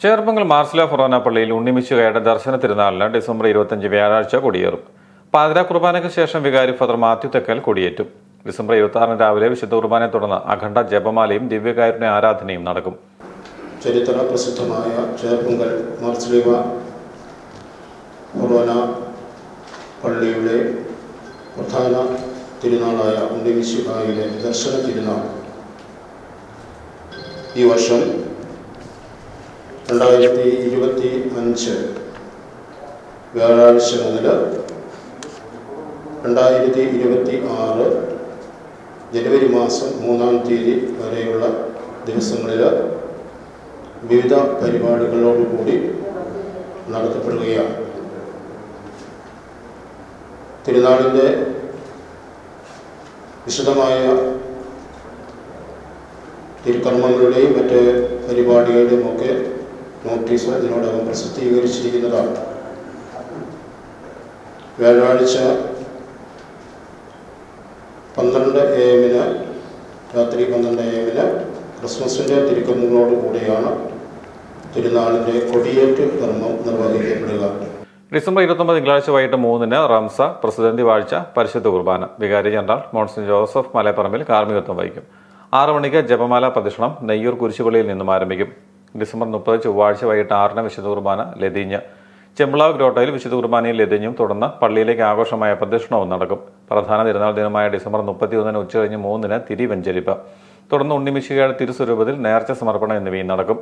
ചേർപ്പങ്കൽ മാർസില ഫൊറോന പള്ളിയിൽ ഉണ്ണിമിശിഹായുടെ ദർശന തിരുനാളിന് ഡിസംബർ 25 വ്യാഴാഴ്ച കൊടിയേറും. പാതിര കുർബാനയ്ക്ക് ശേഷം വികാരി ഫാദർ മാത്യു തെക്കൽ കൊടിയേറ്റും. ഡിസംബർ 26 രാവിലെ വിശുദ്ധ കുർബാനയെ തുടർന്ന് അഖണ്ഡ ജപമാലയും ദിവ്യകാരുണ്യ ആരാധനയും നടക്കും. ചരിത്ര പ്രസിദ്ധമായ ചേർപ്പങ്കൽ മാർസില ഫൊറോന പള്ളിയുടെ പ്രധാന തിരുനാളായ ഉണ്ണിമിശിഹായുടെ ദർശന തിരുനാൾ ഈ വർഷം 2025 വ്യാഴാഴ്ച മുതൽ 2026 ജനുവരി മാസം 3-ാം തീയതി വരെയുള്ള ദിവസങ്ങളിൽ വിവിധ പരിപാടികളോടുകൂടി നടത്തപ്പെടുകയാണ്. തിരുനാളിൻ്റെ വിശദമായ തിരുക്കർമ്മങ്ങളുടെയും മറ്റ് പരിപാടികളുടെയും ഒക്കെ നോട്ടീസ് ഇതിനോടകം പ്രസിദ്ധീകരിച്ചിരിക്കുന്നതാണ്. വ്യാഴാഴ്ച 12 AM രാത്രി 12 AM ക്രിസ്മസിൻ്റെ തിരുക്കർമ്മങ്ങളോടുകൂടിയാണ് തിരുനാളിൻ്റെ കൊടിയേറ്റ് കർമ്മം നിർവഹിക്കപ്പെടുക. ഡിസംബർ 29 തിങ്കളാഴ്ച വൈകിട്ട് 3-ന് റംസ പ്രസിഡന്റ് വാഴ്ച പരിശുദ്ധ കുർബാന വികാരി ജനറൽ മോൺസിൻ ജോസഫ് മലപ്പറമ്പിൽ കാർമ്മികത്വം വഹിക്കും. 6 മണിക്ക് ജപമാല പ്രദക്ഷിണം നെയ്യൂർ കുരിശുപള്ളിയിൽ നിന്നും ആരംഭിക്കും. ഡിസംബർ 30 ചൊവ്വാഴ്ച വൈകിട്ട് 6-ന് വിശുദ്ധ കുർബാന ലതിഞ്ഞ് ചെമ്പിളാവ് ഗ്രോട്ടയിൽ വിശുദ്ധ കുർബാനയിൽ ലതിഞ്ഞും തുടർന്ന് പള്ളിയിലേക്ക് ആഘോഷമായ പ്രദക്ഷിണവും നടക്കും. പ്രധാന തിരുനാൾ ദിനമായ ഡിസംബർ 31-ന് ഉച്ചകഴിഞ്ഞ് 3-ന് തിരിവെഞ്ചരിപ്പ്, തുടർന്ന് ഉണ്ണിമിശിഹായുടെ തിരുസ്വരൂപത്തിൽ നേർച്ച സമർപ്പണം എന്നിവയും നടക്കും.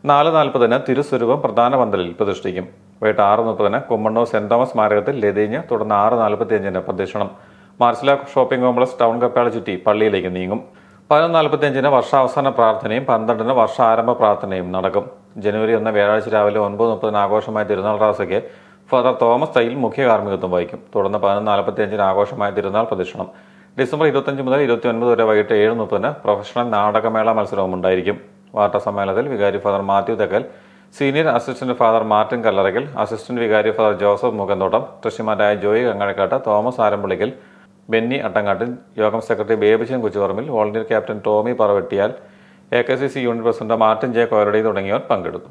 4:40-ന് തിരുസ്വരൂപം പ്രധാന പന്തലിൽ പ്രതിഷ്ഠിക്കും. വൈകിട്ട് 6:30-ന് കുമ്മണ്ണൂർ സെന്റ് തോമസ് സ്മാരകത്തിൽ ലതിഞ്ഞ് തുടർന്ന് 6:45-ന് പ്രദക്ഷിണം മാർസില ഷോപ്പിംഗ് കോംപ്ലക്സ് ടൗൺ കപ്പാള ചുറ്റി പള്ളിയിലേക്ക് നീങ്ങും. 11:45-ന് വർഷാവസാന പ്രാർത്ഥനയും 12-ന് വർഷാരംഭ പ്രാർത്ഥനയും നടക്കും. ജനുവരി 1 വ്യാഴാഴ്ച രാവിലെ 9:30-ന് ആഘോഷമായ തിരുനാൾ റാസയ്ക്ക് ഫാദർ തോമസ് തയ്യിൽ മുഖ്യ കാർമ്മികത്വം വഹിക്കും. തുടർന്ന് 11:45-ന് ആഘോഷമായ തിരുനാൾ പ്രദക്ഷിണം. ഡിസംബർ 25 മുതൽ 29 വരെ വൈകിട്ട് 7:30-ന് പ്രൊഫഷണൽ നാടകമേള മത്സരവും ഉണ്ടായിരിക്കും. വാർത്താ സമ്മേളനത്തിൽ വികാരി father Mathew Thekkal, senior assistant father Martin Kallarackal, assistant വികാരി ഫാദർ ജോസഫ് മുഖന്തോട്ടം, ട്രസ്റ്റിമാരായ Joy Kangazhakkattu, Thomas Arampallikkal, Benny Attangattil, യോഗം secretary Babychan Kuchuparambil, volunteer captain Tommy Paravettiyal, AKCC unit president Martin J Koyaradi തുടങ്ങിയവർ പങ്കെടുത്തു.